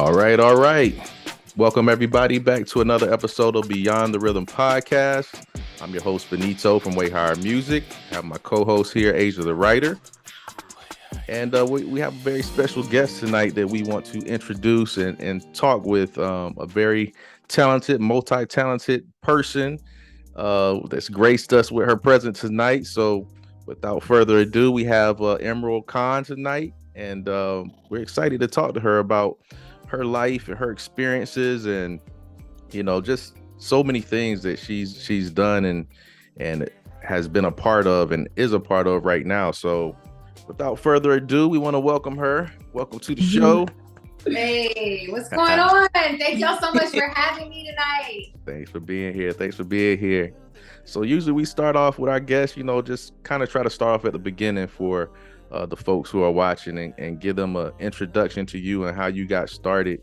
All right, all right. Welcome everybody back to another episode of Beyond the Rhythm podcast. I'm your host Benito from Way Higher Music. I have my co-host here, Asia the writer. And we have a very special guest tonight that we want to introduce and talk with, a very talented, multi-talented person that's graced us with her presence tonight. So without further ado, we have Emeral Khan tonight, and we're excited to talk to her about her life and her experiences, and just so many things that she's done and has been a part of and is a part of right now. So without further ado, we want to welcome her. Welcome to the show. Hey, what's going on? Thank y'all so much for having me tonight. Thanks for being here. So usually we start off with our guests, just kind of try to start off at the beginning for the folks who are watching and give them an introduction to you and how you got started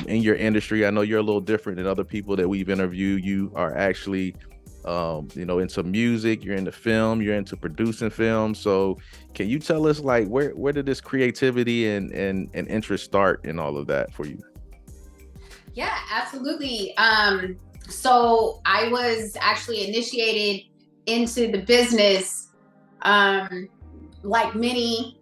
in your industry. I know you're a little different than other people that we've interviewed. You are actually, into music, you're into film, you're into producing film. So can you tell us, like, where did this creativity and interest start in all of that for you? Yeah, absolutely. So I was actually initiated into the business like many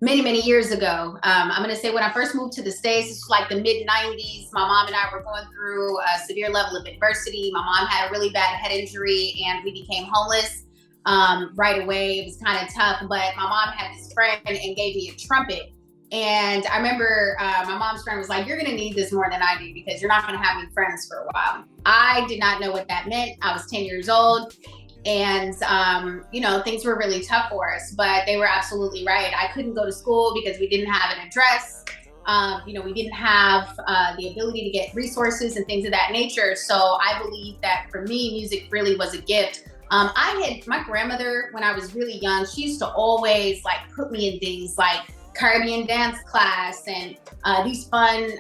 years ago. I'm going to say when I first moved to the States, it's like the mid 90s. My mom and I were going through a severe level of adversity. My mom had a really bad head injury and we became homeless right away. It was kind of tough, but my mom had this friend and gave me a trumpet. And I remember my mom's friend was like, "You're going to need this more than I do because you're not going to have any friends for a while." I did not know what that meant. I was 10 years old. And, things were really tough for us, but they were absolutely right. I couldn't go to school because we didn't have an address. We didn't have the ability to get resources and things of that nature. So I believe that for me, music really was a gift. I had my grandmother when I was really young, she used to always put me in things like Caribbean dance class and these fun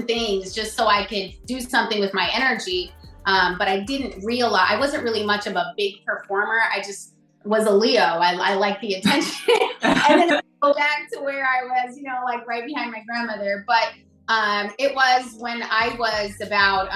things just so I could do something with my energy. But I didn't realize, I wasn't really much of a big performer. I just was a Leo. I like the attention. And then I go back to where I was, right behind my grandmother. But it was when I was about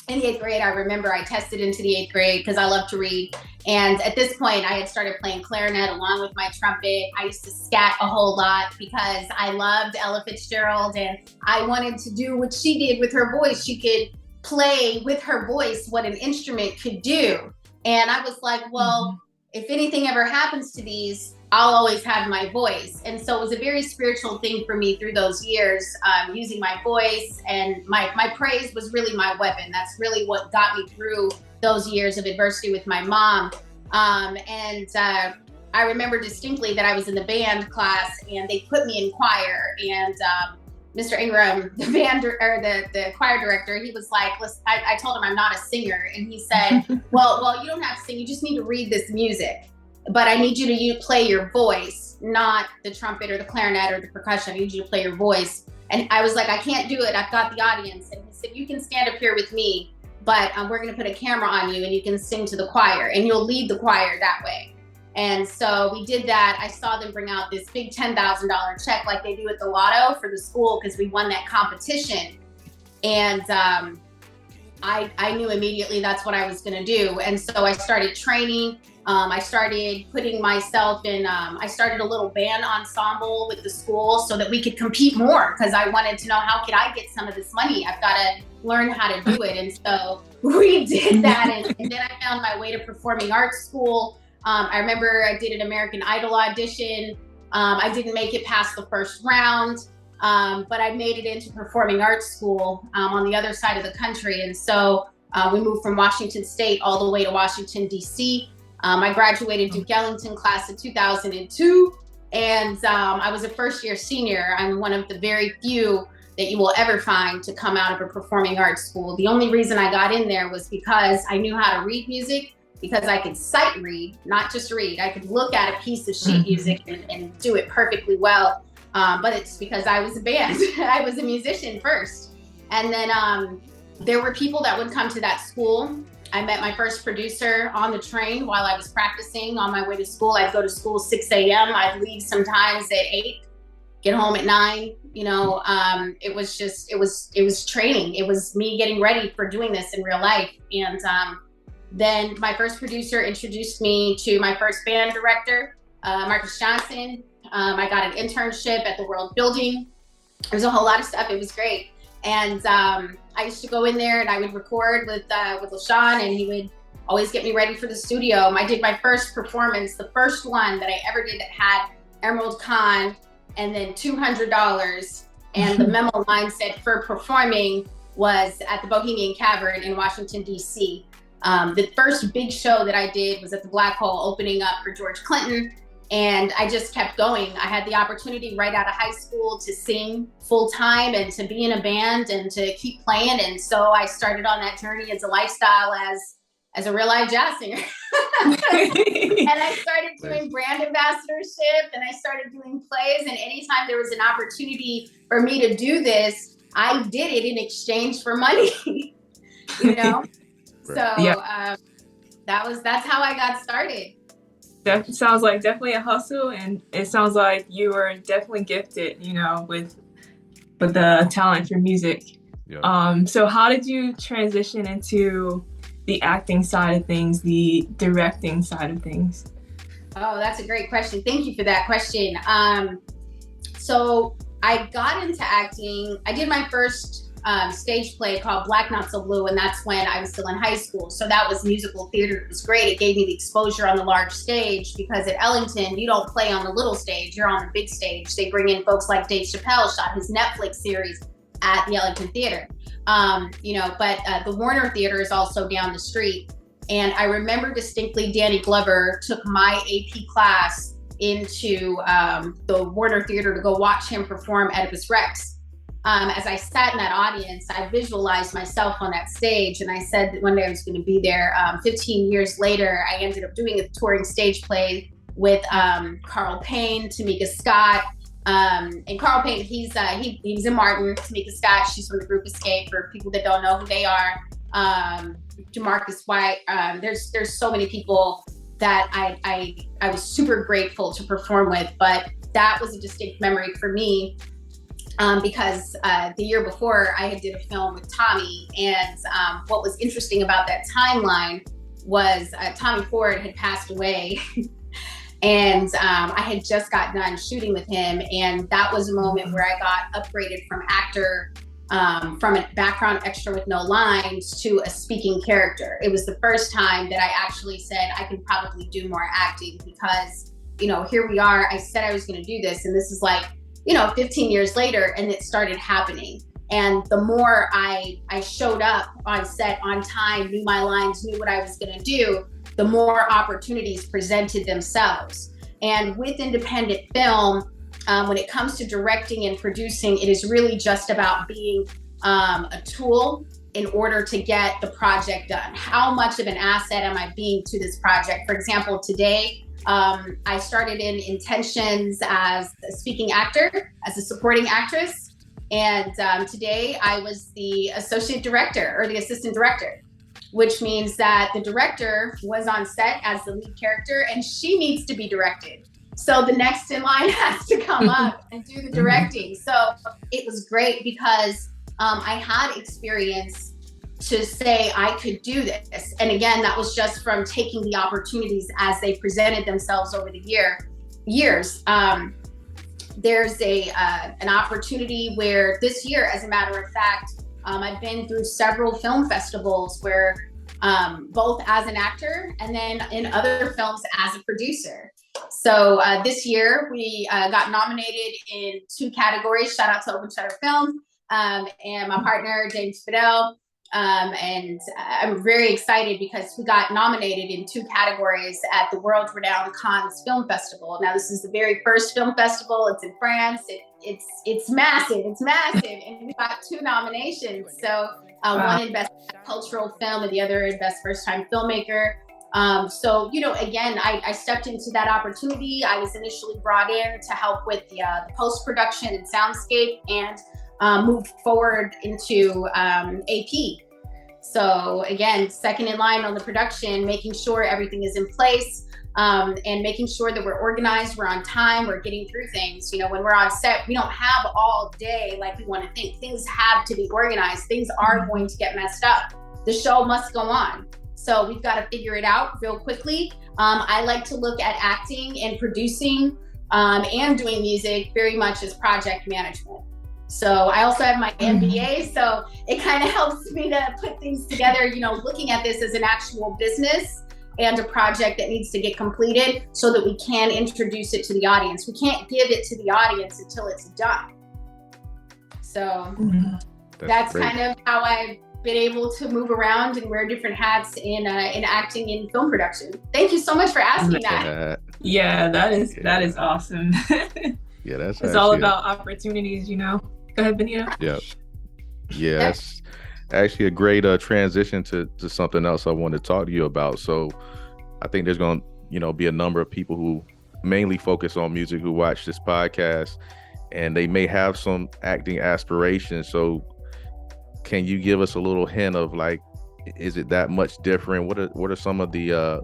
in the 8th grade. I remember I tested into the 8th grade because I love to read. And at this point, I had started playing clarinet along with my trumpet. I used to scat a whole lot because I loved Ella Fitzgerald and I wanted to do what she did with her voice. She could play with her voice what an instrument could do. And I was like, well, if anything ever happens to these, I'll always have my voice. And so it was a very spiritual thing for me through those years, using my voice, and my praise was really my weapon. That's really what got me through those years of adversity with my mom. I remember distinctly that I was in the band class and they put me in choir, and Mr. Ingram, the choir director, he was like, listen, I told him I'm not a singer. And he said, well, you don't have to sing. You just need to read this music. But I need you to play your voice, not the trumpet or the clarinet or the percussion. I need you to play your voice. And I was like, I can't do it. I've got the audience. And he said, you can stand up here with me, but we're going to put a camera on you and you can sing to the choir and you'll lead the choir that way. And so we did that. I saw them bring out this big $10,000 check like they do at the lotto for the school because we won that competition. And I knew immediately that's what I was going to do. And so I started training. I started putting myself in, I started a little band ensemble with the school so that we could compete more because I wanted to know how could I get some of this money? I've got to learn how to do it. And so we did that. And then I found my way to performing arts school. I remember I did an American Idol audition. I didn't make it past the first round, but I made it into performing arts school on the other side of the country. And so we moved from Washington State all the way to Washington, D.C. I graduated Duke Ellington class of 2002, and I was a first-year senior. I'm one of the very few that you will ever find to come out of a performing arts school. The only reason I got in there was because I knew how to read music, because I could sight read, not just read. I could look at a piece of sheet music and do it perfectly well. But it's because I was a band. I was a musician first. And then there were people that would come to that school. I met my first producer on the train while I was practicing on my way to school. I'd go to school 6 a.m. I'd leave sometimes at 8. get home at 9. It was training. It was me getting ready for doing this in real life. And then my first producer introduced me to my first band director, Marcus Johnson. I got an internship at the World Building. There's a whole lot of stuff. It was great. And I used to go in there and I would record with LaShawn, and he would always get me ready for the studio. I did my first performance, the first one that I ever did that had Emeral Khan, and then $200. And the memo line said for performing was at the Bohemian Cavern in Washington, D.C. The first big show that I did was at the Black Hole, opening up for George Clinton. And I just kept going. I had the opportunity right out of high school to sing full time and to be in a band and to keep playing. And so I started on that journey as a lifestyle as a real life jazz singer. And I started doing brand ambassadorship, and I started doing plays. And anytime there was an opportunity for me to do this, I did it in exchange for money, Right. So yeah. That's how I got started. That sounds like definitely a hustle, and it sounds like you were definitely gifted, with the talent for music. Yeah. So how did you transition into the acting side of things, the directing side of things? Oh, that's a great question. Thank you for that question. So I got into acting. I did my first stage play called Black Not So Blue, and that's when I was still in high school. So that was musical theater. It was great. It gave me the exposure on the large stage, because at Ellington, you don't play on the little stage, you're on the big stage. They bring in folks like Dave Chappelle, shot his Netflix series at the Ellington Theater. But the Warner Theater is also down the street. And I remember distinctly Danny Glover took my AP class into the Warner Theater to go watch him perform Oedipus Rex. As I sat in that audience, I visualized myself on that stage, and I said that one day I was going to be there. 15 years later, I ended up doing a touring stage play with Carl Payne, Tamika Scott, and Carl Payne, he's in Martin. Tamika Scott, she's from the group Escape, for people that don't know who they are. Jamarcus White. There's so many people that I was super grateful to perform with, but that was a distinct memory for me. Because the year before I had did a film with Tommy, and what was interesting about that timeline was Tommy Ford had passed away, and I had just got done shooting with him, and that was a moment where I got upgraded from actor, from a background extra with no lines to a speaking character. It was the first time that I actually said I could probably do more acting, because here we are. I said I was going to do this, and this is like 15 years later, and it started happening. And the more I showed up on set on time, knew my lines, knew what I was going to do, the more opportunities presented themselves. And with independent film, when it comes to directing and producing, it is really just about being a tool in order to get the project done. How much of an asset am I being to this project? For example, today, I started in Intentions as a speaking actor, as a supporting actress. And today I was the associate director, or the assistant director, which means that the director was on set as the lead character, and she needs to be directed. So the next in line has to come up and do the directing. So it was great, because I had experience to say I could do this. And again, that was just from taking the opportunities as they presented themselves over the years. There's an opportunity where this year, as a matter of fact, I've been through several film festivals where both as an actor and then in other films as a producer. So this year we got nominated in 2 categories. Shout out to Open Shutter Film and my partner, James Fidel. And I'm very excited because we got nominated in 2 categories at the world-renowned Cannes Film Festival. Now, this is the very first film festival. It's in France. It's massive. It's massive. And we got 2 nominations. So one in Best Cultural Film and the other in Best First-Time Filmmaker. So, again, I stepped into that opportunity. I was initially brought in to help with the post-production and soundscape, and moved forward into AP. So again, second in line on the production, making sure everything is in place, and making sure that we're organized, we're on time, we're getting through things. You know, when we're on set, we don't have all day like we want to think. Things have to be organized. Things are going to get messed up. The show must go on. So we've got to figure it out real quickly. I like to look at acting and producing and doing music very much as project management. So I also have my MBA, so it kind of helps me to put things together, you know, looking at this as an actual business and a project that needs to get completed so that we can introduce it to the audience. We can't give it to the audience until it's done. So that's kind of how I've been able to move around and wear different hats in acting in film production. Thank you so much for asking that. Yeah, that is awesome. Yeah, it's all about opportunities, you know. Go ahead, Benito. Yeah, that's actually a great transition to something else I want to talk to you about. So I think there's going to, you know, be a number of people who mainly focus on music who watch this podcast, and they may have some acting aspirations. So can you give us a little hint of, like, is it that much different? What are some of the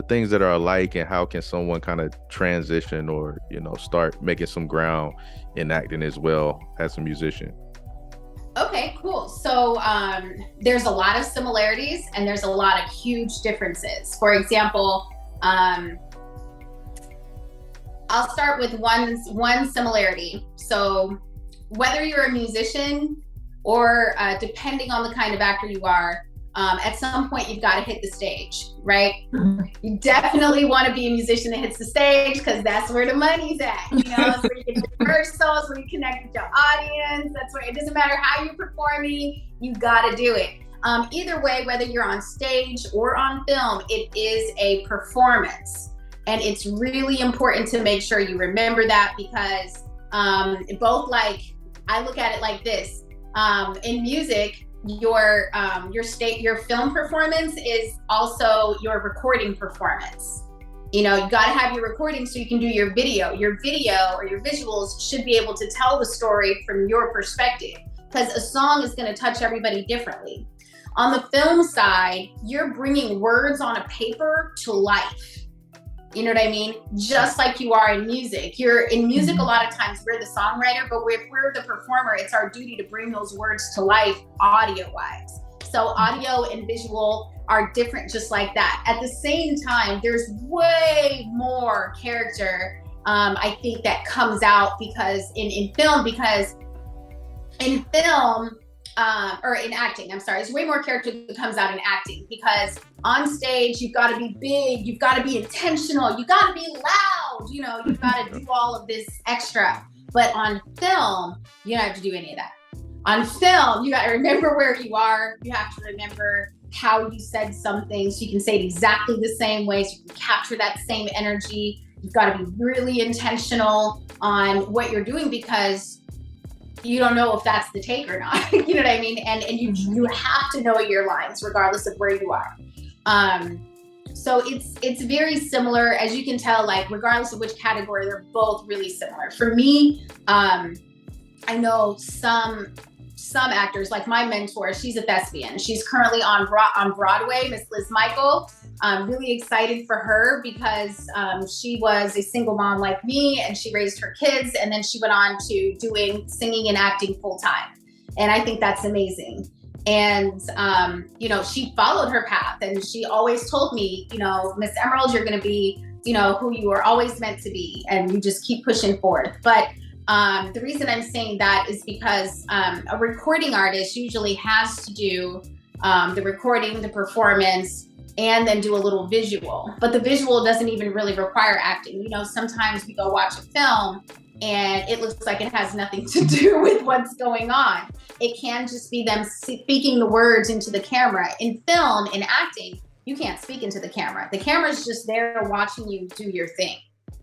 things that are alike, and how can someone kind of transition or, you know, start making some ground in acting as well as a musician? Okay, cool. So there's a lot of similarities and there's a lot of huge differences. For example, I'll start with one similarity. So whether you're a musician or depending on the kind of actor you are, at some point you've got to hit the stage, right? You definitely want to be a musician that hits the stage because that's where the money's at. You know, that's where you get your rehearsals, where you connect with your audience. That's where it doesn't matter how you're performing, you got to do it. Either way, whether you're on stage or on film, it is a performance. And it's really important to make sure you remember that because both, like, I look at it like this. In music, your film performance is also your recording performance. You know, you got to have your recording so you can do your video. Your video or your visuals should be able to tell the story from your perspective, because a song is going to touch everybody differently. On the film side, you're bringing words on a paper to life. You know what I mean? Just like you are in music. You're in music, a lot of times we're the songwriter, but if we're the performer, it's our duty to bring those words to life audio-wise. So audio and visual are different just like that. At the same time, there's way more character, I think, that comes out because in film, or in acting, I'm sorry, there's way more character that comes out in acting because on stage, you've got to be big, you've got to be intentional, you got to be loud, you know, you've got to do all of this extra. But on film, you don't have to do any of that. On film, you got to remember where you are. You have to remember how you said something so you can say it exactly the same way, so you can capture that same energy. You've got to be really intentional on what you're doing because you don't know if that's the take or not. You know what I mean? And you have to know your lines regardless of where you are. So it's very similar, as you can tell, like regardless of which category, they're both really similar. For me, I know some actors, like my mentor, she's a thespian. She's currently on Broadway, Miss Liz Michael. I'm really excited for her because she was a single mom like me and she raised her kids, and then she went on to doing singing and acting full time. And I think that's amazing. And, you know, she followed her path and she always told me, you know, Miss Emerald, you're going to be, you know, who you were always meant to be, and you just keep pushing forth. But the reason I'm saying that is because a recording artist usually has to do the recording, the performance, and then do a little visual. But the visual doesn't even really require acting. You know, sometimes we go watch a film and it looks like it has nothing to do with what's going on. It can just be them speaking the words into the camera. In film, in acting, you can't speak into the camera. The camera's just there watching you do your thing.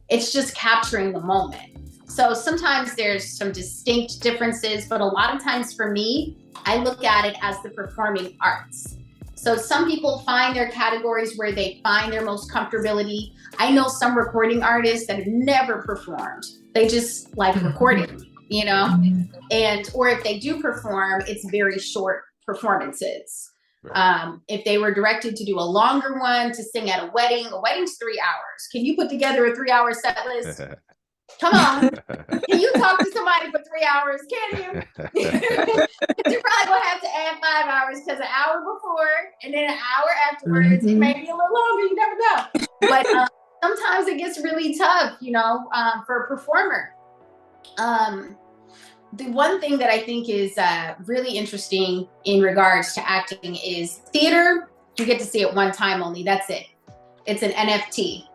It's just capturing the moment. So sometimes there's some distinct differences, but a lot of times for me, I look at it as the performing arts. So some people find their categories where they find their most comfortability. I know some recording artists that have never performed. They just like recording, you know? And, or if they do perform, it's very short performances. Right. If they were directed to do a longer one to sing at a wedding's 3 hours. Can you put together a 3-hour set list? Come on. Can you talk to somebody for 3 hours? Can you? You're probably going to have to add 5 hours because an hour before and then an hour afterwards, it may be a little longer. You never know. But sometimes it gets really tough, for a performer. The one thing that I think is really interesting in regards to acting is theater. You get to see it one time only. That's it. It's an NFT,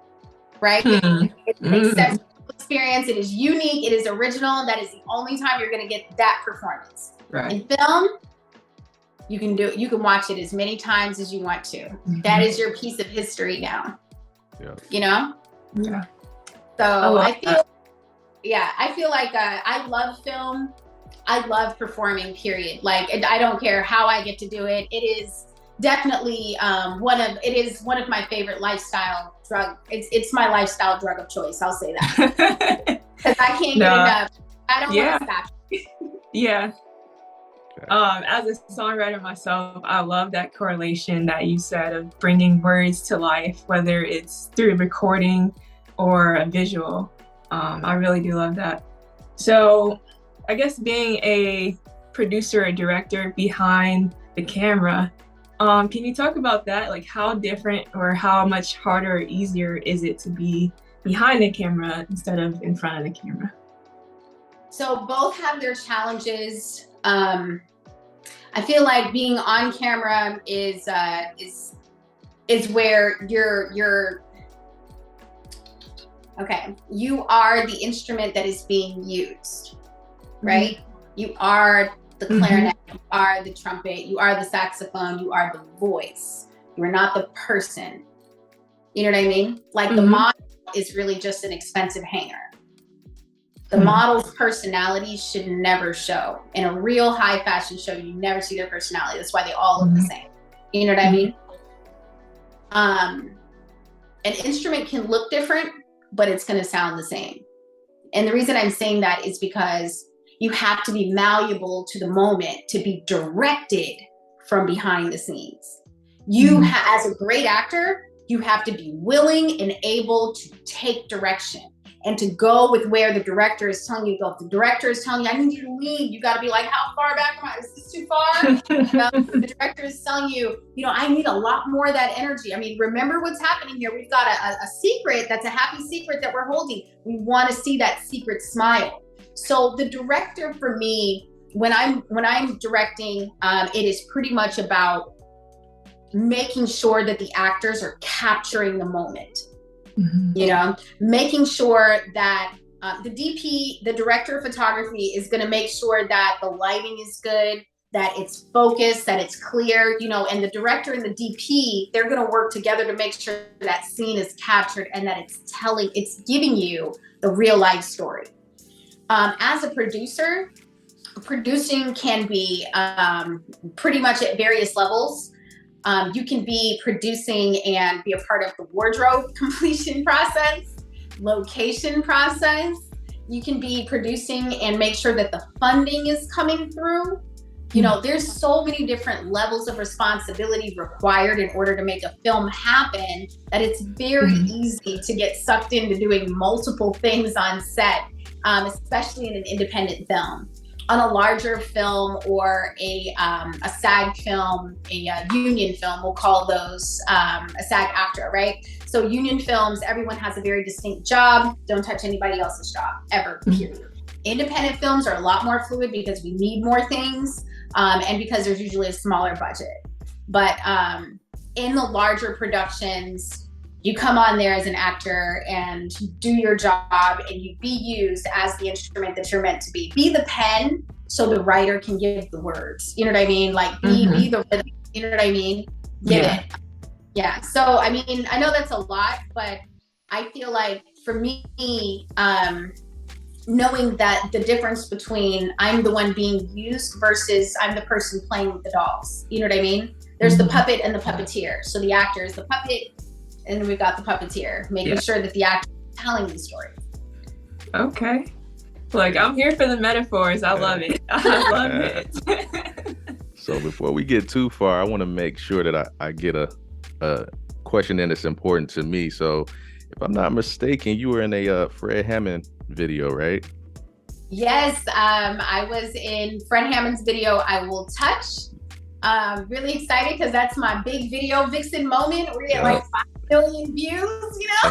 right? It's an exceptional experience. It is unique. It is original. That is the only time you're going to get that performance. Right. In film, you can watch it as many times as you want to. That is your piece of history now. Yeah. Yeah. So I feel like I love film. I love performing, period. Like, I don't care how I get to do it. It is definitely one of my favorite lifestyle drug. It's my lifestyle drug of choice. I'll say that. Because I can't get enough. I don't want to stop. Yeah. As a songwriter myself, I love that correlation that you said of bringing words to life, whether it's through recording or a visual. I really do love that. So I guess being a producer or director behind the camera, can you talk about that? Like, how different or how much harder or easier is it to be behind the camera instead of in front of the camera? So both have their challenges. I feel like being on camera is where you're okay. You are the instrument that is being used, right? You are the clarinet, you are the trumpet, you are the saxophone, you are the voice. You are not the person. You know what I mean? Like the model is really just an expensive hanger. The model's personality should never show. In a real high fashion show, you never see their personality. That's why they all look the same. You know what I mean? An instrument can look different, but it's going to sound the same. And the reason I'm saying that is because you have to be malleable to the moment to be directed from behind the scenes. As a great actor, you have to be willing and able to take direction and to go with where the director is telling you to go. If the director is telling you, I need you to lean, you got to be like, how far back am I? Is this too far? The director is telling you, I need a lot more of that energy. I mean, remember what's happening here. We've got a secret that's a happy secret that we're holding. We want to see that secret smile. So the director for me, when I'm directing, it is pretty much about making sure that the actors are capturing the moment. Making sure that the DP, the director of photography, is going to make sure that the lighting is good, that it's focused, that it's clear, and the director and the DP, they're going to work together to make sure that scene is captured and that it's giving you the real life story. As a producer, producing can be pretty much at various levels. You can be producing and be a part of the wardrobe completion process, location process. You can be producing and make sure that the funding is coming through. There's so many different levels of responsibility required in order to make a film happen that it's very easy to get sucked into doing multiple things on set, especially in an independent film. On a larger film or a SAG film, a union film, we'll call those a SAG AFTRA, right? So union films, everyone has a very distinct job. Don't touch anybody else's job, ever, period. Independent films are a lot more fluid because we need more things and because there's usually a smaller budget. But in the larger productions, you come on there as an actor and do your job and you be used as the instrument that you're meant to be. Be the pen so the writer can give the words. You know what I mean? Like be the rhythm. You know what I mean? Give it. Yeah. So, I mean, I know that's a lot, but I feel like for me, knowing that the difference between I'm the one being used versus I'm the person playing with the dolls. You know what I mean? There's the puppet and the puppeteer. So the actor is the puppet, and then we've got the puppeteer, making sure that the actor is telling the story. Okay. Look, I'm here for the metaphors. I love it. I love it. So before we get too far, I want to make sure that I get a question in that's important to me. So if I'm not mistaken, you were in a Fred Hammond video, right? Yes, I was in Fred Hammond's video, I Will Touch. Really excited because that's my big video vixen moment. We're at like 5 million views, you know?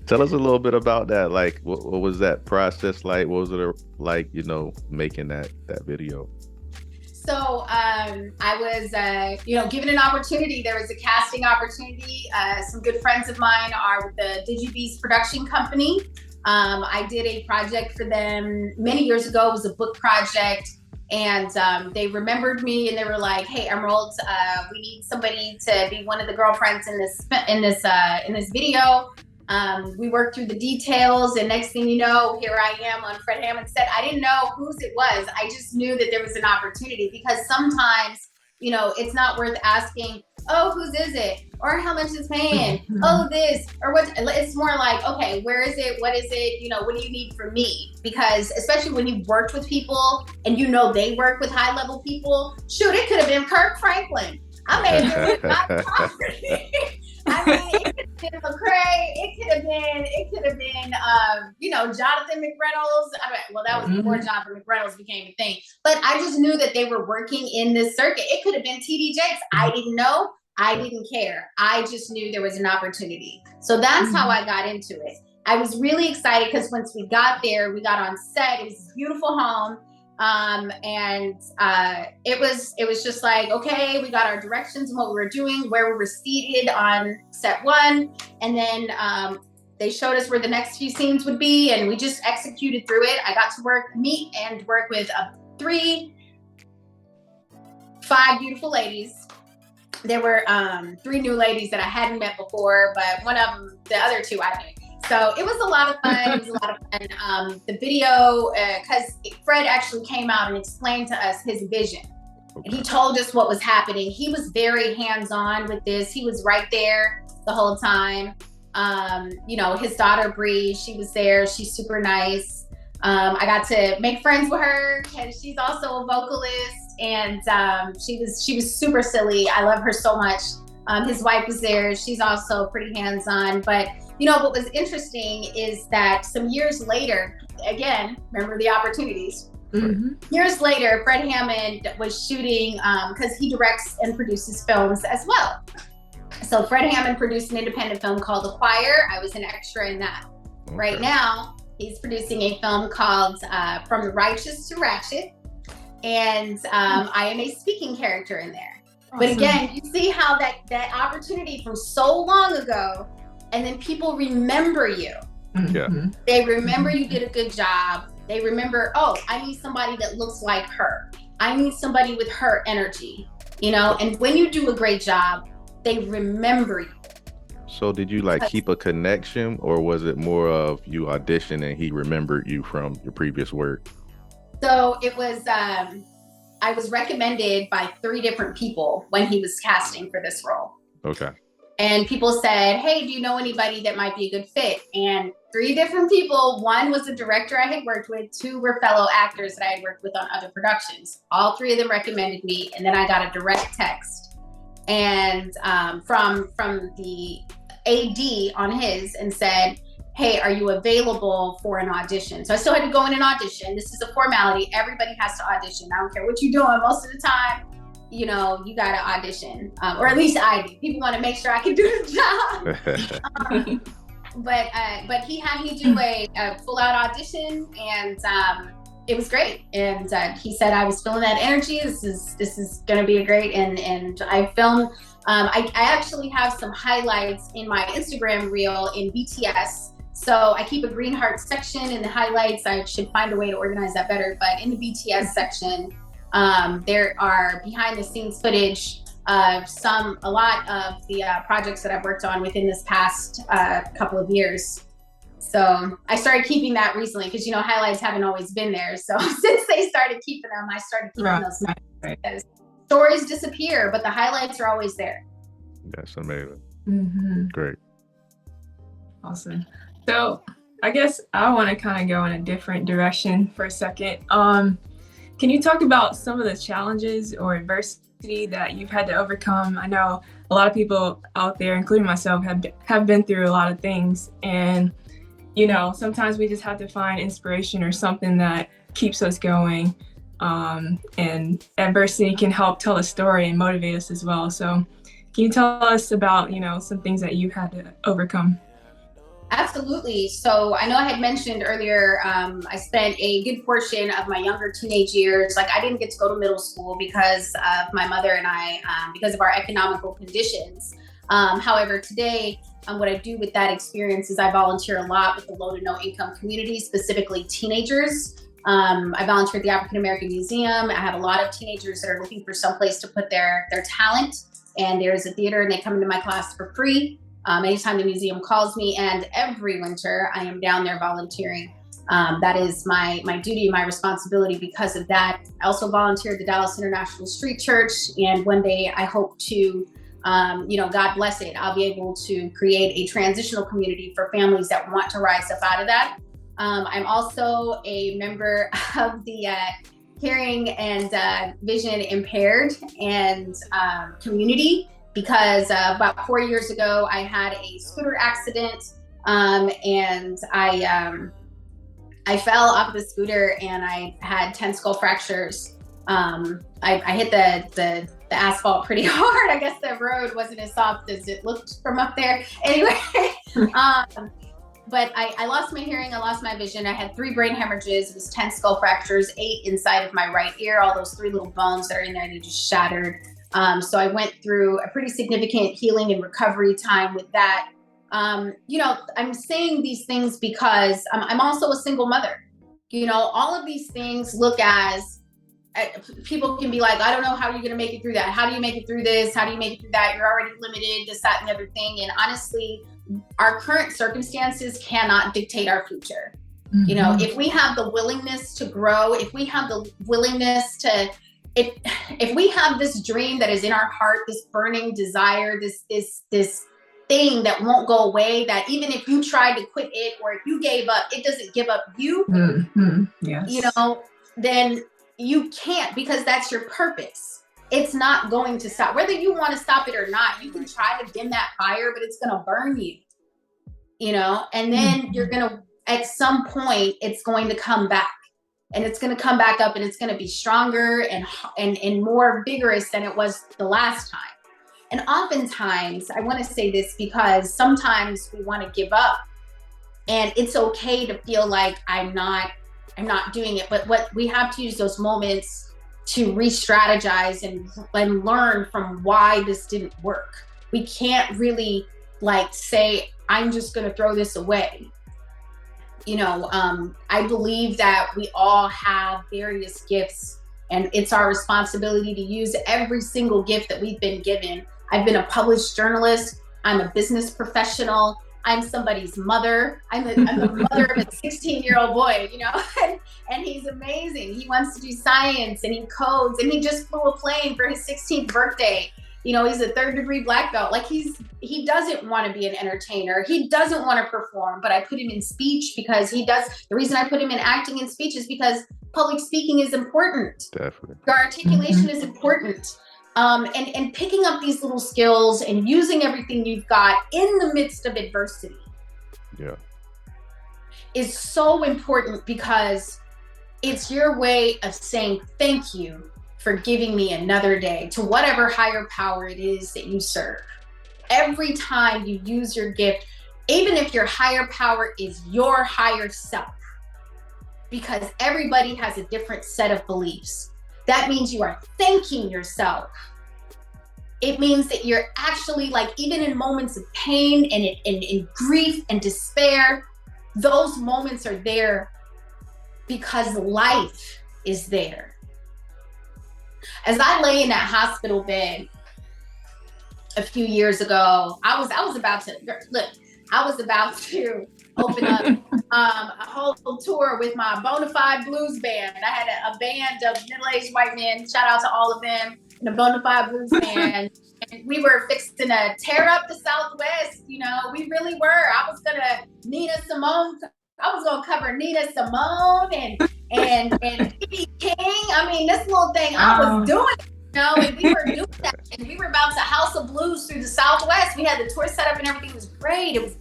Tell us a little bit about that. Like, what was that process like? What was it like, you know, making that video? So I was, given an opportunity. There was a casting opportunity. Some good friends of mine are with the DigiBeast production company. I did a project for them many years ago. It was a book project. And they remembered me and they were like, "Hey, Emerald, we need somebody to be one of the girlfriends in this video." We worked through the details, and next thing you know, here I am on Fred Hammond's set. I didn't know whose it was. I just knew that there was an opportunity, because sometimes, you know, it's not worth asking, "Oh, whose is it?" or "How much is paying?" "Oh, this," or what. It's more like, "Okay, where is it? What is it? You know, what do you need from me?" Because especially when you've worked with people and you know they work with high level people, shoot, it could have been Kirk Franklin. I may have been with my property. I mean, it could have been McCray. It could have been, Jonathan McReynolds. Well, that was before Jonathan McReynolds became a thing. But I just knew that they were working in this circuit. It could have been TD Jakes. I didn't know. I didn't care. I just knew there was an opportunity. So that's how I got into it. I was really excited because once we got there, we got on set. It was a beautiful home. It was just like, okay, we got our directions and what we were doing, where we were seated on set one. And then they showed us where the next few scenes would be, and we just executed through it. I got to meet and work with 5 beautiful ladies. There were 3 new ladies that I hadn't met before, but one of them, the other 2 I knew. So it was a lot of fun. The video, because Fred actually came out and explained to us his vision. Okay. He told us what was happening. He was very hands-on with this. He was right there the whole time. His daughter, Bree, she was there. She's super nice. I got to make friends with her because she's also a vocalist. And she was super silly. I love her so much. His wife was there. She's also pretty hands-on. But what was interesting is that some years later, again, remember the opportunities. Years later, Fred Hammond was shooting, because he directs and produces films as well. So Fred Hammond produced an independent film called The Choir. I was an extra in that. Okay. Right now, he's producing a film called From the Righteous to Ratchet. And I am a speaking character in there. Awesome. But again, you see how that opportunity from so long ago, and then people remember you. Yeah. They remember you did a good job. They remember, oh, I need somebody that looks like her. I need somebody with her energy, and when you do a great job, they remember you. So did you keep a connection, or was it more of you auditioned and he remembered you from your previous work? So it was, I was recommended by 3 different people when he was casting for this role. Okay. And people said, "Hey, do you know anybody that might be a good fit?" And 3 different people. 1 was a director I had worked with. 2 were fellow actors that I had worked with on other productions. All 3 of them recommended me. And then I got a direct text and from the AD on his, and said, "Hey, are you available for an audition?" So I still had to go in and audition. This is a formality. Everybody has to audition. I don't care what you're doing. Most of the time, you got to audition, or at least I do. People want to make sure I can do the job. But he had me do a full out audition, and it was great. And he said I was feeling that energy. This is going to be great. And I filmed. I actually have some highlights in my Instagram reel in BTS. So I keep a green heart section in the highlights. I should find a way to organize that better. But in the BTS section, there are behind the scenes footage of a lot of the projects that I've worked on within this past couple of years. So I started keeping that recently because, highlights haven't always been there. So since they started keeping them, I started keeping those. Right. Stories disappear, but the highlights are always there. That's amazing. Great. Awesome. So I guess I want to kind of go in a different direction for a second. Can you talk about some of the challenges or adversity that you've had to overcome? I know a lot of people out there, including myself, have been through a lot of things. And, sometimes we just have to find inspiration or something that keeps us going. And adversity can help tell a story and motivate us as well. So can you tell us about, some things that you've had to overcome? Absolutely. So I know I had mentioned earlier, I spent a good portion of my younger teenage years, like I didn't get to go to middle school because of my mother and I, because of our economical conditions. However, today, what I do with that experience is I volunteer a lot with the low to no income community, specifically teenagers. I volunteer at the African American Museum. I have a lot of teenagers that are looking for some place to put their talent. And there's a theater and they come into my class for free. Anytime the museum calls me, and every winter I am down there volunteering. That is my duty, my responsibility because of that. I also volunteer at the Dallas International Street Church, and one day I hope to, God bless it, I'll be able to create a transitional community for families that want to rise up out of that. I'm also a member of the hearing and vision impaired and community. Because about 4 years ago, I had a scooter accident, and I fell off the scooter and I had 10 skull fractures. I hit the asphalt pretty hard. I guess the road wasn't as soft as it looked from up there. Anyway, but I lost my hearing, I lost my vision. I had 3 brain hemorrhages, it was 10 skull fractures, 8 inside of my right ear. All those 3 little bones that are in there, they just shattered. So I went through a pretty significant healing and recovery time with that. I'm saying these things because I'm also a single mother. All of these things look as, people can be like, I don't know how you're going to make it through that. How do you make it through this? How do you make it through that? You're already limited, this, that, and the other thing. And honestly, our current circumstances cannot dictate our future. Mm-hmm. If we have the willingness to grow, if we have the willingness to, if we have this dream that is in our heart, this burning desire, this thing that won't go away, that even if you tried to quit it or if you gave up, it doesn't give up you, mm-hmm. Yes. Then you can't, because that's your purpose. It's not going to stop. Whether you want to stop it or not, you can try to dim that fire, but it's going to burn you, and then you're going to, at some point, it's going to come back. And it's going to come back up and it's going to be stronger and more vigorous than it was the last time. And oftentimes, I want to say this because sometimes we want to give up, and it's okay to feel like I'm not doing it. But what we have to use those moments to re-strategize and learn from why this didn't work. We can't really say, I'm just going to throw this away. I believe that we all have various gifts, and it's our responsibility to use every single gift that we've been given. I've been a published journalist. I'm a business professional. I'm somebody's mother. I'm the mother of a 16-year-old boy, and he's amazing. He wants to do science and he codes, and he just flew a plane for his 16th birthday. He's a 3rd-degree black belt. He doesn't want to be an entertainer. He doesn't want to perform, but I put him in speech because he does. The reason I put him in acting and speech is because public speaking is important. Definitely. Your articulation is important. And picking up these little skills and using everything you've got in the midst of adversity is so important, because it's your way of saying thank you for giving me another day, to whatever higher power it is that you serve. Every time you use your gift, even if your higher power is your higher self, because everybody has a different set of beliefs, that means you are thanking yourself. It means that you're actually, even in moments of pain and in grief and despair, those moments are there because life is there. As I lay in that hospital bed a few years ago, I was about to open up a whole tour with my bona fide blues band. I had a band of middle-aged white men, shout out to all of them, and a bona fide blues band. And we were fixing to tear up the Southwest, we really were. I was gonna cover Nina Simone and and B.B. King. I mean, this little thing I was doing, and we were doing that, and we were about to House of Blues through the Southwest. We had the tour set up and everything was great.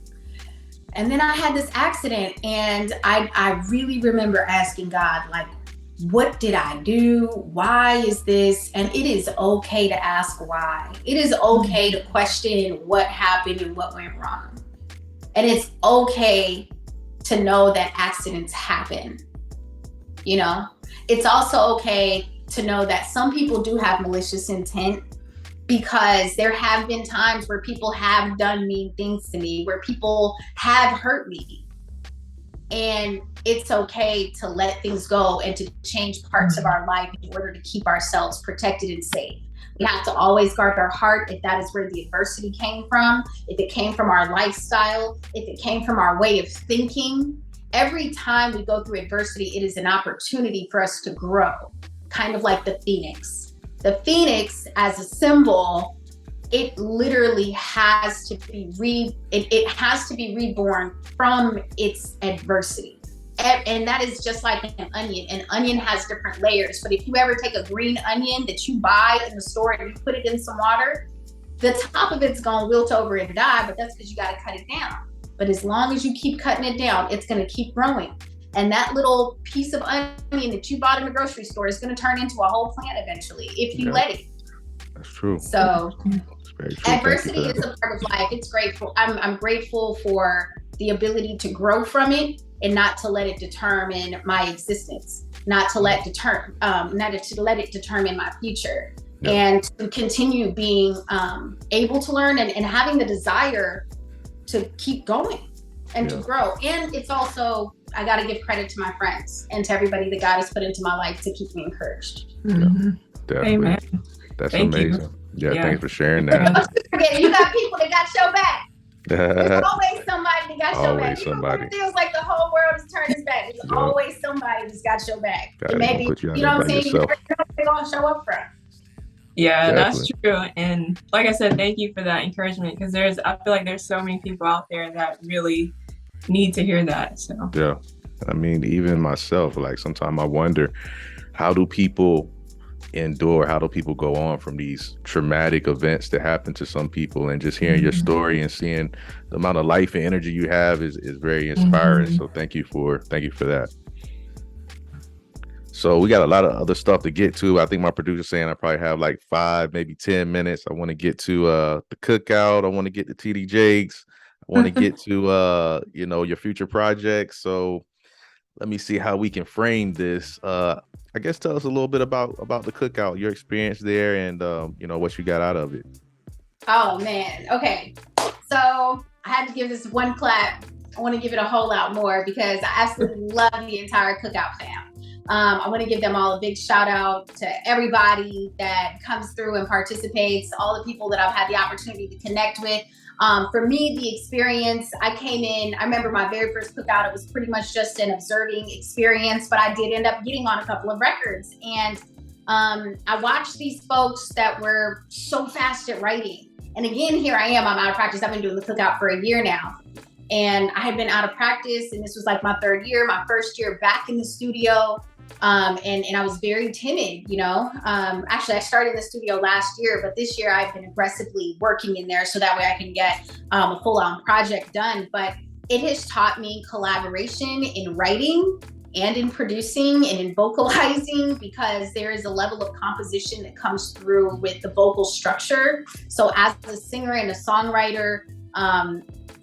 And then I had this accident, and I really remember asking God, like, what did I do? Why is this? And it is okay to ask why. It is okay to question what happened and what went wrong. And it's okay to know that accidents happen. You know, it's also okay to know that some people do have malicious intent, because there have been times where people have done mean things to me, where people have hurt me. And it's okay to let things go and to change parts of our life in order to keep ourselves protected and safe. We have to always guard our heart if that is where the adversity came from, if it came from our lifestyle, if it came from our way of thinking. Every time we go through adversity, it is an opportunity for us to grow, kind of like the phoenix. The phoenix as a symbol, it literally has to be it has to be reborn from its adversity. And that is just like an onion. An onion has different layers, but if you ever take a green onion that you buy in the store and you put it in some water, the top of it's gonna wilt over and die, but that's because you gotta cut it down. But as long as you keep cutting it down, it's gonna keep growing. And that little piece of onion that you bought in the grocery store is going to turn into a whole plant eventually, if you let it. That's true. So very true. Adversity is a part of life. It's grateful. I'm grateful for the ability to grow from it and not to let it determine my existence, not to let it determine my future. Yep. And to continue being able to learn and having the desire to keep going and to grow. And it's also, I got to give credit to my friends and to everybody that God has put into my life to keep me encouraged. Mm-hmm. Definitely. Amen. That's amazing. Yeah, thanks for sharing that. You got people that got your back. There's always somebody that got your back. Somebody. It feels like the whole world is turned its back. There's always somebody that's got your back. And maybe, you know what I'm saying? You never know what they're going to show up from. Yeah, that's true. And like I said, thank you for that encouragement, because I feel like there's so many people out there that really need to hear that. So yeah, I mean, even myself, like sometimes I wonder, how do people endure? How do people go on from these traumatic events that happen to some people? And just hearing your story and seeing the amount of life and energy you have is very inspiring. So thank you for that. So we got a lot of other stuff to get to. I think my producer's saying I probably have like 5, maybe 10 minutes. I want to get to the Cookout. I want to get to TD Jakes. I want to get to your future projects. So let me see how we can frame this. I guess tell us a little bit about the Cookout, your experience there, and what you got out of it. Oh man. Okay. So I had to give this one clap. I want to give it a whole lot more because I absolutely love the entire Cookout fam. I want to give them all a big shout out to everybody that comes through and participates, all the people that I've had the opportunity to connect with. For me, the experience, I came in, I remember my very first Cookout, it was pretty much just an observing experience, but I did end up getting on a couple of records. And I watched these folks that were so fast at writing. And again, here I am, I'm out of practice. I've been doing the Cookout for a year now. And I had been out of practice, and this was like my third year, my first year back in the studio. And I was very timid, actually I started in the studio last year, but this year I've been aggressively working in there so that way I can get a full-on project done. But it has taught me collaboration in writing and in producing and in vocalizing, because there is a level of composition that comes through with the vocal structure. So as a singer and a songwriter,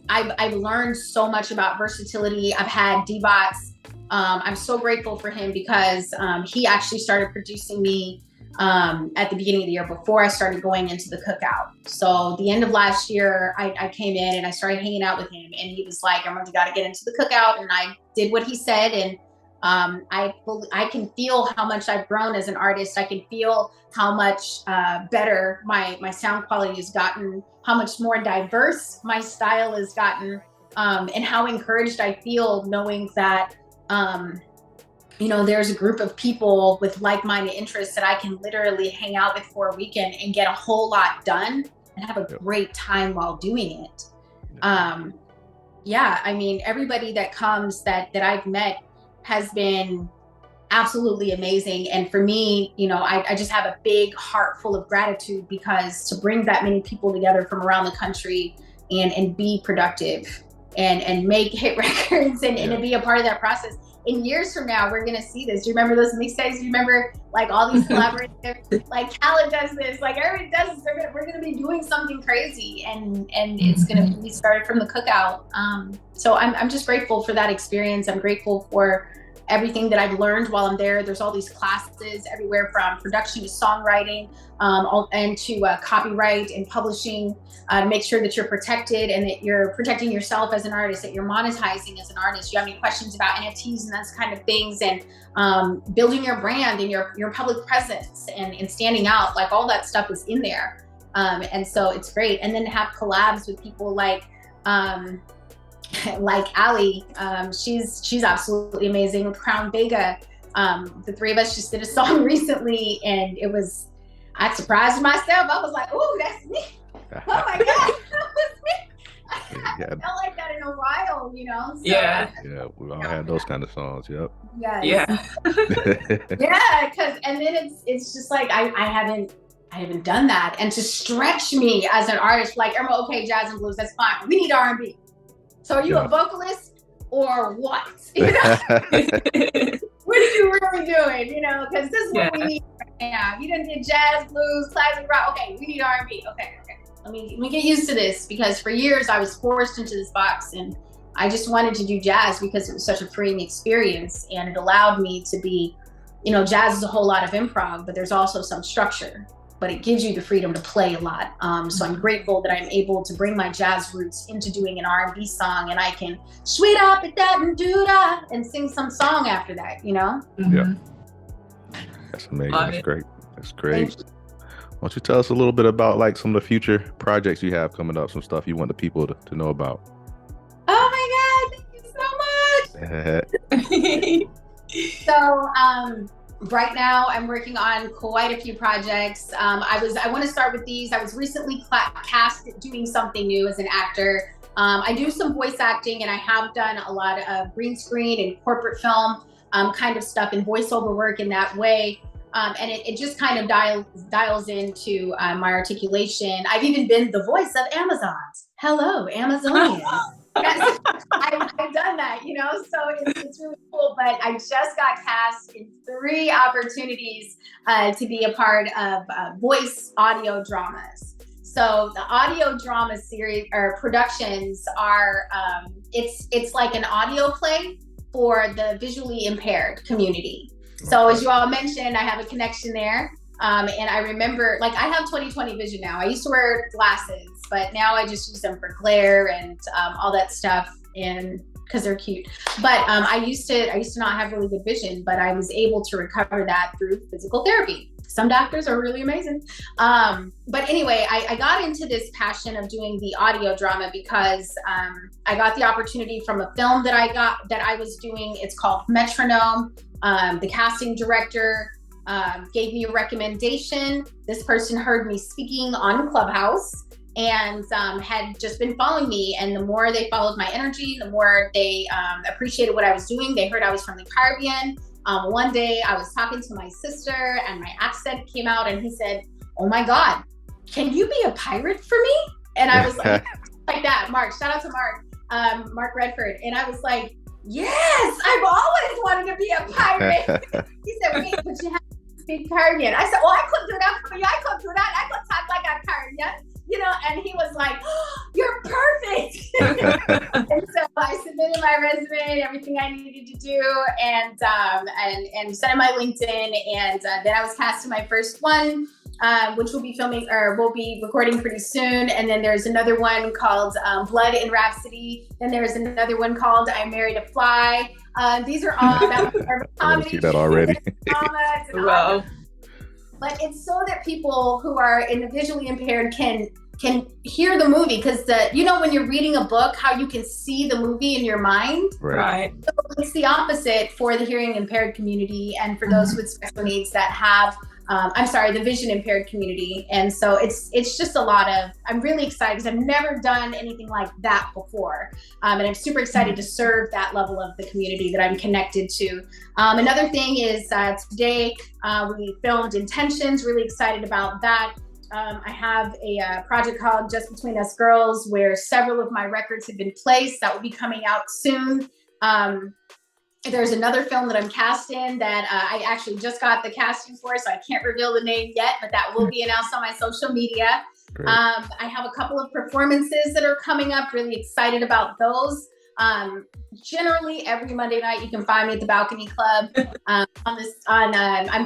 I've learned so much about versatility. I've had D-Bots. I'm so grateful for him because he actually started producing me at the beginning of the year before I started going into the Cookout. So the end of last year, I came in and I started hanging out with him, and he was like, "Emeral, you got to get into the Cookout." And I did what he said, and I can feel how much I've grown as an artist. I can feel how much better my sound quality has gotten, how much more diverse my style has gotten, and how encouraged I feel knowing that there's a group of people with like-minded interests that I can literally hang out with for a weekend and get a whole lot done and have a great time while doing it. I mean, everybody that comes that I've met has been absolutely amazing. And for me, you know, I just have a big heart full of gratitude, because to bring that many people together from around the country and be productive and make hit records and to be a part of that process. In years from now, we're gonna see this. Do you remember those mixtapes? Do you remember like all these collaborative, like Khaled does this, like everybody does this. We're gonna be doing something crazy, and it's gonna be started from the Cookout. So I'm just grateful for that experience. I'm grateful for everything that I've learned while I'm there. There's all these classes everywhere from production to songwriting, and to copyright and publishing, to make sure that you're protected and that you're protecting yourself as an artist, that you're monetizing as an artist. You have any questions about NFTs and those kind of things, and building your brand and your public presence and standing out, like all that stuff is in there. And so it's great. And then to have collabs with people like Ali, she's absolutely amazing, with Crown Vega. The three of us just did a song recently, and I surprised myself. I was like, "Ooh, that's me! Oh my God, that was me!" I felt like that in a while, you know. So, yeah, we all had those kind of songs. Yep. Yes. Yeah. Yeah, and then it's just like I haven't done that, and to stretch me as an artist, like Emeral, okay, jazz and blues, that's fine. We need R&B. So are you a vocalist or what? You know? What are you really doing? You know, because this is what we need right now. You didn't get jazz, blues, classic rock. Okay, we need R&B. Okay. Let me get used to this, because for years I was forced into this box, and I just wanted to do jazz because it was such a freeing experience, and it allowed me to be, you know, jazz is a whole lot of improv, but there's also some structure. But it gives you the freedom to play a lot. So I'm grateful that I'm able to bring my jazz roots into doing an R&B song, and I can sweet up it that and do that and sing some song after that, you know? Yeah. That's amazing. That's great. That's great. Why don't you tell us a little bit about like some of the future projects you have coming up, some stuff you want the people to know about? Oh my God, thank you so much. So, right now, I'm working on quite a few projects. I want to start with these. I was recently cast doing something new as an actor. I do some voice acting, and I have done a lot of green screen and corporate film kind of stuff and voiceover work in that way. And it just kind of dials into my articulation. I've even been the voice of Amazons. Hello, Amazonian. Yes, I've done that, you know, so it's really cool. But I just got cast in 3 opportunities to be a part of voice audio dramas. So the audio drama series or productions are, it's like an audio play for the visually impaired community. So as you all mentioned, I have a connection there. And I remember, like, I have 20/20 vision now. I used to wear glasses, but now I just use them for glare and all that stuff, and because they're cute. But I used to not have really good vision, but I was able to recover that through physical therapy. Some doctors are really amazing. But anyway, I got into this passion of doing the audio drama because I got the opportunity from a film that I was doing. It's called Metronome. The casting director gave me a recommendation. This person heard me speaking on Clubhouse and had just been following me. And the more they followed my energy, the more they appreciated what I was doing. They heard I was from the Caribbean. One day I was talking to my sister and my accent came out, and he said, "Oh my God, can you be a pirate for me?" And I was like, like that, Mark, shout out to Mark Redford. And I was like, yes, I've always wanted to be a pirate. He said, wait, but you have to speak Caribbean. I said, well, I couldn't do that for you. I couldn't do that. I could talk like a Caribbean, you know, and he was like, oh, you're perfect. And so I submitted my resume, everything I needed to do, and sent in my LinkedIn. And then I was cast in my first one, which we'll be recording pretty soon. And then there's another one called Blood in Rhapsody. Then there's another one called I Married a Fly. These are all comedy. I see that already. Wow. But it's so that people who are in the visually impaired can hear the movie, because when you're reading a book, how you can see the movie in your mind. Right. So it's the opposite for the hearing impaired community and for those with special needs that have the vision impaired community. And so it's just a lot of, I'm really excited because I've never done anything like that before. And I'm super excited to serve that level of the community that I'm connected to. Another thing is today we filmed Intentions, really excited about that. I have a project called Just Between Us Girls, where several of my records have been placed. That will be coming out soon. There's another film that I'm cast in that I actually just got the casting for, so I can't reveal the name yet, but that will be announced on my social media. I have a couple of performances that are coming up, really excited about those. Generally every Monday night you can find me at the Balcony Club. I'm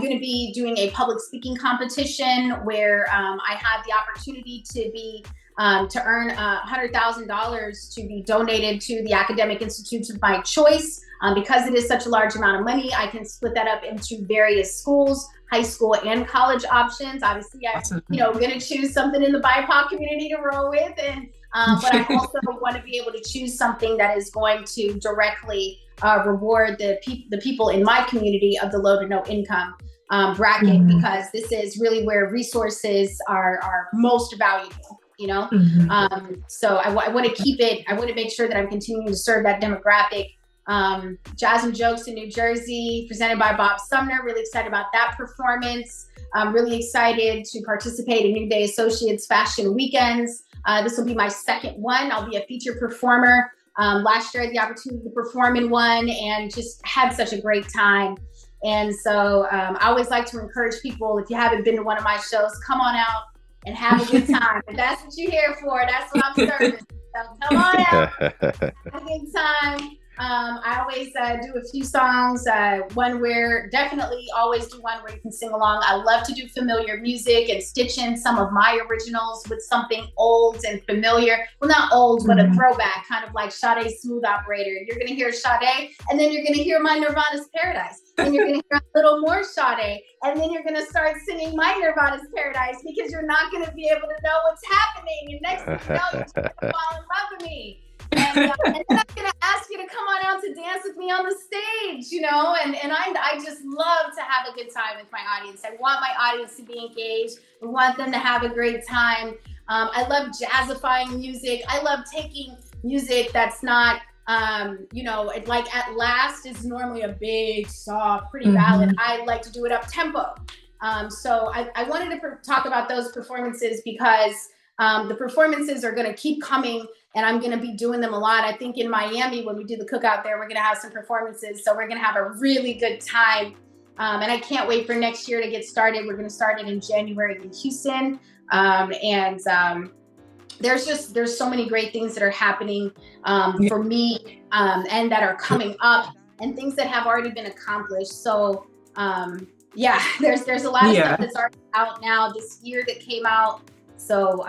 going to be doing a public speaking competition where I have the opportunity to be to earn $100,000 to be donated to the academic institutes of my choice. Because it is such a large amount of money, I can split that up into various schools, high school and college options. Obviously, I'm going to choose something in the BIPOC community to roll with, and but I also want to be able to choose something that is going to directly reward the people in my community of the low to no income bracket, because this is really where resources are most valuable. So I want to keep it. I want to make sure that I'm continuing to serve that demographic. Jazz and Jokes in New Jersey, presented by Bob Sumner. Really excited about that performance. I'm really excited to participate in New Day Associates Fashion Weekends. This will be my second one. I'll be a feature performer. Last year I had the opportunity to perform in one and just had such a great time. And so I always like to encourage people, if you haven't been to one of my shows, come on out and have a good time. If that's what you're here for, that's what I'm serving. So come on out, have a good time. I always do a few songs, definitely always do one where you can sing along. I love to do familiar music and stitch in some of my originals with something old and familiar. Well, not old, but a throwback, kind of like Sade's Smooth Operator. You're going to hear Sade, and then you're going to hear my Nirvana's Paradise. And you're going to hear a little more Sade, and then you're going to start singing my Nirvana's Paradise, because you're not going to be able to know what's happening. And next thing you know, you're going to fall in love with me. And then I'm going to ask you to come on out to dance with me on the stage, and I just love to have a good time with my audience. I want my audience to be engaged. I want them to have a great time. I love jazzifying music. I love taking music that's not, like At Last is normally a big, soft, pretty ballad. I like to do it up tempo. So I wanted to talk about those performances because the performances are going to keep coming, and I'm going to be doing them a lot. I think in Miami, when we do the Cookout there, we're going to have some performances. So we're going to have a really good time. And I can't wait for next year to get started. We're going to start it in January in Houston. There's so many great things that are happening for me and that are coming up, and things that have already been accomplished. So there's a lot of stuff that's already out now this year that came out. So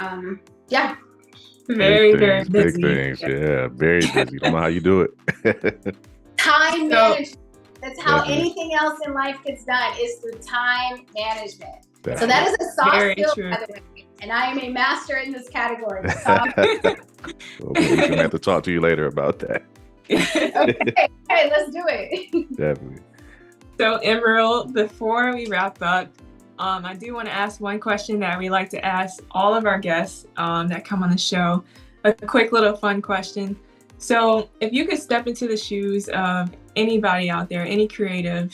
very busy. Big things, very busy. Don't know how you do it. Time management. That's how anything else in life gets done, is through time management. So that is a soft skill, by the way, and I am a master in this category. Well, we're gonna have to talk to you later about that. Okay, let's do it. Definitely. So Emeral, before we wrap up, I do want to ask one question that we like to ask all of our guests that come on the show. A quick little fun question. So if you could step into the shoes of anybody out there, any creative,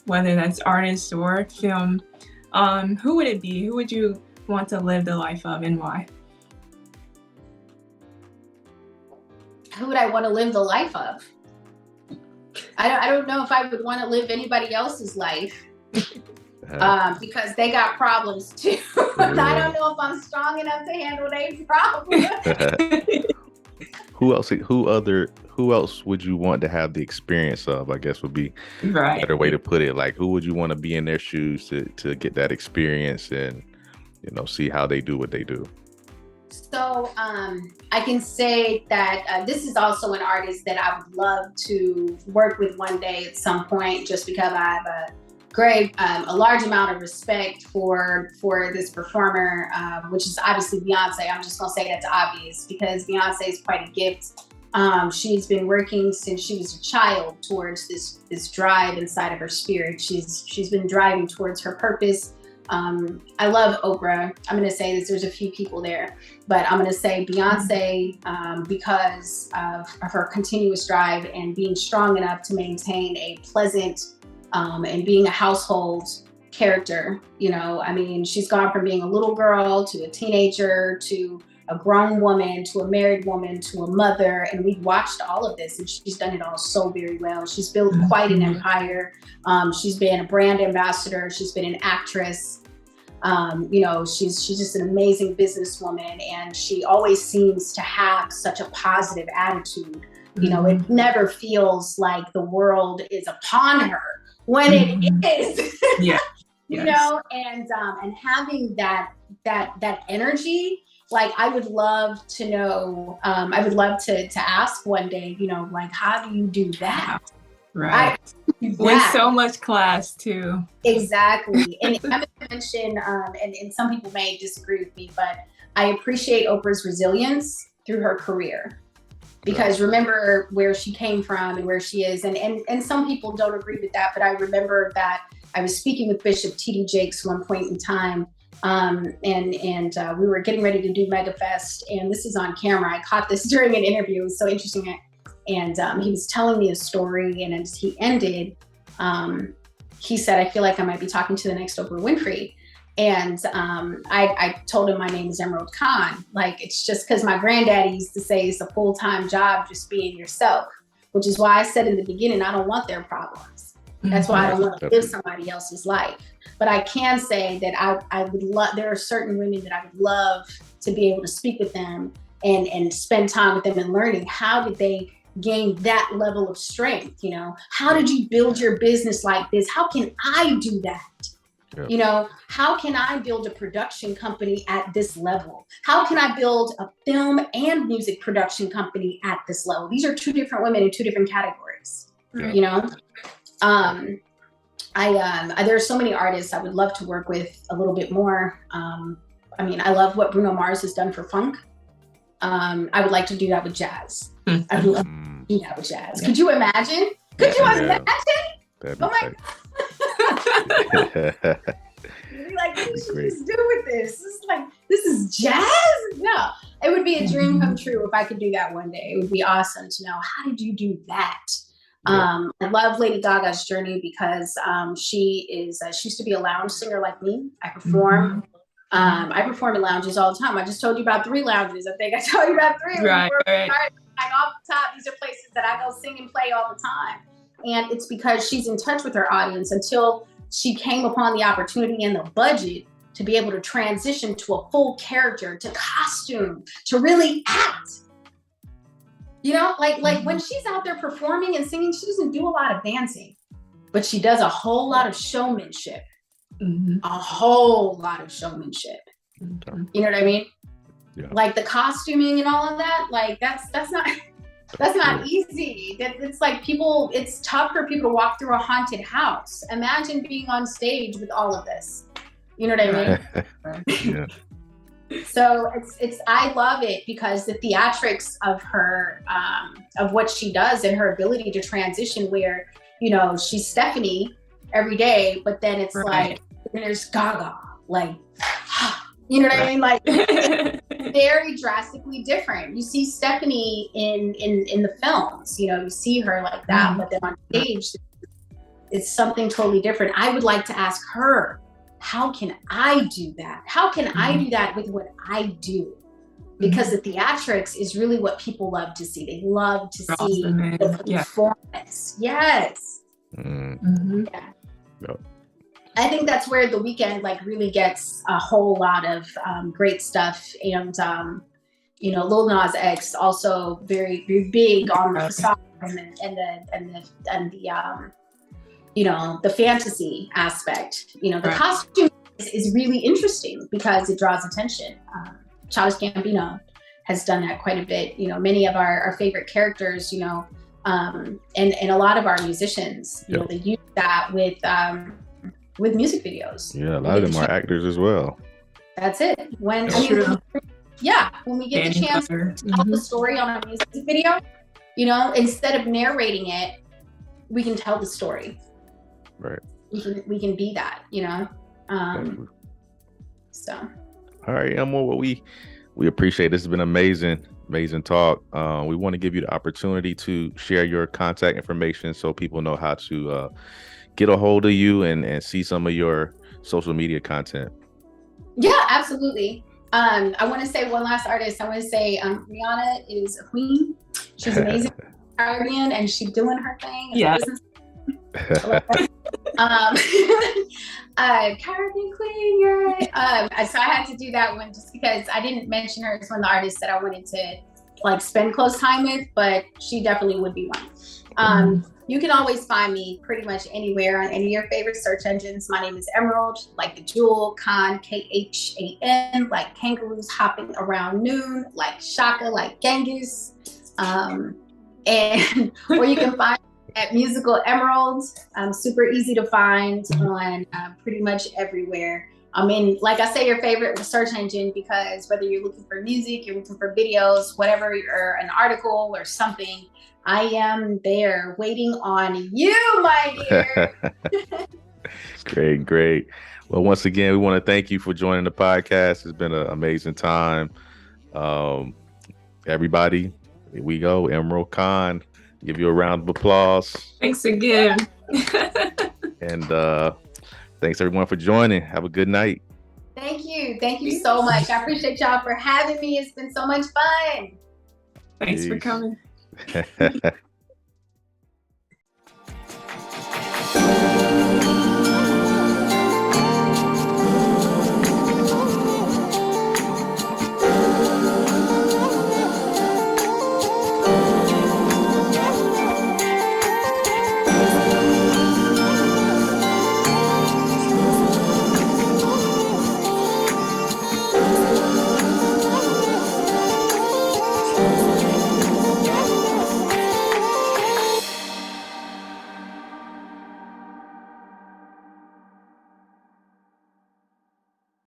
whether that's artist or film, who would it be? Who would you want to live the life of, and why? Who would I want to live the life of? I don't know if I would want to live anybody else's life. Because they got problems too. I don't know if I'm strong enough to handle their problems. Who else would you want to have the experience of, I guess would be a better way to put it. Like, who would you want to be in their shoes to get that experience and, see how they do what they do? So I can say that this is also an artist that I would love to work with one day at some point, just because I have a large amount of respect for this performer, which is obviously Beyonce. I'm just gonna say that's obvious, because Beyonce is quite a gift She's been working since she was a child towards this drive inside of her spirit. She's been driving towards her purpose. I love Oprah. I'm going to say this, there's a few people there, but I'm going to say Beyonce, because of her continuous drive and being strong enough to maintain a pleasant, and being a household character. I mean, she's gone from being a little girl to a teenager to a grown woman to a married woman to a mother, and we've watched all of this, and she's done it all so very well. She's built quite an empire. She's been a brand ambassador. She's been an actress. She's just an amazing businesswoman, and she always seems to have such a positive attitude. It never feels like the world is upon her when it is. Yeah. Yes. And having that energy. Like, I would love to know, I would love to ask one day, like, how do you do that? Right. With so much class too. Exactly. And I'm going to mention, and some people may disagree with me, but I appreciate Oprah's resilience through her career. Because remember where she came from and where she is. And some people don't agree with that, but I remember that I was speaking with Bishop T.D. Jakes one point in time. And we were getting ready to do MegaFest, and this is on camera. I caught this during an interview. It was so interesting. And he was telling me a story, and as he ended, he said, I feel like I might be talking to the next Oprah Winfrey. And I told him my name is Emeral Khan. Like, it's just because my granddaddy used to say it's a full-time job just being yourself, which is why I said in the beginning, I don't want their problems. That's why I don't want to live somebody else's life. But I can say that I would love, there are certain women that I would love to be able to speak with them and spend time with them and learning how did they gain that level of strength, How did you build your business like this? How can I do that? Yep. How can I build a production company at this level? How can I build a film and music production company at this level? These are two different women in two different categories, Yep. There are so many artists I would love to work with a little bit more. I love what Bruno Mars has done for funk. I would like to do that with jazz. I would love to do that with jazz. Could you imagine? Could you imagine? That'd be Oh my God. Like, what did you just do with this? It's like, this is jazz? No, it would be a dream come true if I could do that one day. It would be awesome to know, how did you do that? I love Lady Gaga's journey because she used to be a lounge singer like me. I perform. I perform in lounges all the time. I just told you about 3 lounges. I think I told you about 3. Right. Like, off the top, these are places that I go sing and play all the time. And it's because she's in touch with her audience until she came upon the opportunity and the budget to be able to transition to a full character, to costume, to really act. Like when she's out there performing and singing, she doesn't do a lot of dancing, but she does a whole lot of showmanship. A whole lot of showmanship. You know what I mean? Yeah. Like the costuming and all of that, like that's not easy. It's like it's tough for people to walk through a haunted house. Imagine being on stage with all of this. You know what I mean? Yeah. So I love it because the theatrics of her, of what she does and her ability to transition where, she's Stephanie every day, but then it's like, there's Gaga, like, you know what I mean? Like, very drastically different. You see Stephanie in the films, you see her like that, but then on stage, it's something totally different. I would like to ask her, how can I do that? How can I do that with what I do? Because the theatrics is really what people love to see. They love to see the performance. Yes. Yeah. Yep. I think that's where The Weeknd like really gets a whole lot of great stuff. And Lil Nas X also very, very big on the facade and the fantasy aspect. The costume is really interesting because it draws attention. Childish Gambino has done that quite a bit. Many of our favorite characters, and a lot of our musicians, they use that with music videos. Yeah, a lot of them are actors as well. That's it. When we get the chance to tell the story on a music video, You know, instead of narrating it, we can tell the story. Right. We can be that, you know. So. All right, Emeral. Well, we appreciate this. Has been amazing talk. We want to give you the opportunity to share your contact information so people know how to get a hold of you and see some of your social media content. Yeah, absolutely. I want to say one last artist. I want to say Rihanna is a queen. She's amazing, Caribbean, and she's doing her thing. Yeah. Caribbean queen, you're right. So I had to do that one just because I didn't mention her as one of the artists that I wanted to like spend close time with, but she definitely would be one. You can always find me pretty much anywhere on any of your favorite search engines. My name is Emeral, like the jewel, Khan, Khan, like kangaroos hopping around noon, like Shaka, like Genghis. And or you can find at Musical Emerald. Super easy to find on pretty much everywhere. I mean, like I say, your favorite search engine, because whether you're looking for music, you're looking for videos, whatever, or an article or something, I am there waiting on you, my dear. Great. Well, once again, we want to thank you for joining the podcast. It's been an amazing time. Everybody, here we go. Emeral Khan, give you a round of applause. Thanks again. And thanks everyone for joining. Have a good night. Thank you so much. I appreciate y'all for having me. It's been so much fun. Thanks for coming.